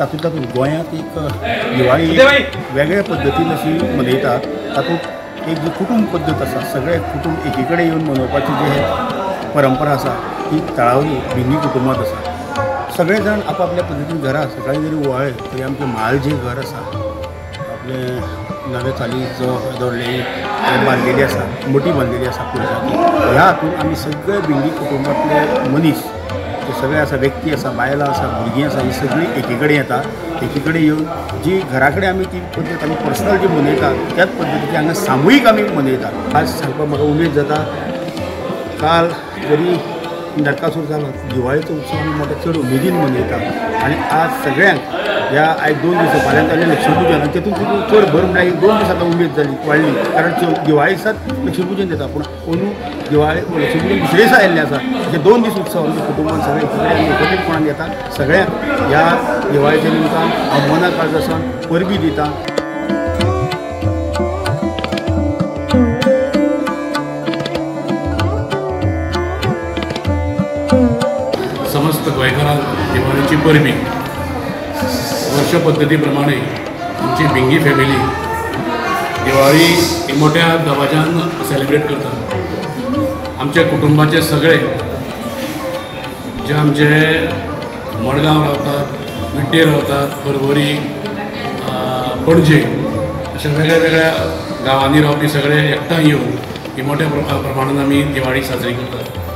तातूंत गोंयांत एक दिवाळी वेगळ्या पद्दतीन अशी मनयतात। तातूंत एक जी कुटुंब पद्दत आसा, सगळे कुटुंब एकी कडेन येवन मनोवपाची जी परंपरा आसा ती तळावली भिंगी कुटुंबात आसा। सगळे जाण आपापल्या पद्दतीन घरा सकाळी जरी ओवाळे तरी आमचें म्हाल जें घर आसा आपले नवे चाली जो दवरलेली बांदलेली आसा, मोठी बांदलेली आसा पुरशाची, ह्या हातून आमी सगळे भिंगी कुटुंबातले मनीस जे सगळे आसा, व्यक्ती आसा, बायलां आसा, भुरगीं आसा, ही सगळीं एकी कडेन येता। एकी कडेन येवन जी घरा कडेन आमी ती पद्दत आमी पर्सनल जी मनयतात त्याच पद्दतीची हांगा सामुहीक आमी मनयतात। आज सांगपाक म्हाका उमेद जाता, काल जरी नरकासूर जालो, दिवाळीचो उत्सव आमी मोठ्या चड उमेदीन मनयतात आनी आज सगळ्यांक ह्या आयज 2 दीस फाल्यां जालें लक्ष्मीपुजन आनी तेतून चड भर म्हणल्यार 2 दीस आतां उमेद जाली वाडली, कारण दिवाळी दिसात लक्ष्मीपुजन जाता पूण अंदू दिवाळी लक्ष्मीपुजन दुसरे दिसा आयिल्लें आसा। हे 2 दीस उत्सव आमच्या कुटुंबान सगळे आमी एकत्रीतपणान येतात। सगळ्यांक ह्या दिवाळीच्या निमतान हांव मना काळजासान परबी दिता। समस्त गोंयकारांक दिवाळीची परबी वर्ष पद्दती प्रमाणे आमची भिंगी फॅमिली दिवाळी ही मोठ्या दबाज्यान सेलिब्रेट करता। आमच्या कुटुंबाचे सगळे जे आमचे मडगांव रावतात, विड्डेर रावतात, परवरी, पणजे अशा वेगळ्या वेगळ्या गांवांनी रावपी सगळे एकठांय येवन ही मोठ्या प्रमाणान आमी दिवाळी साजरी करतात।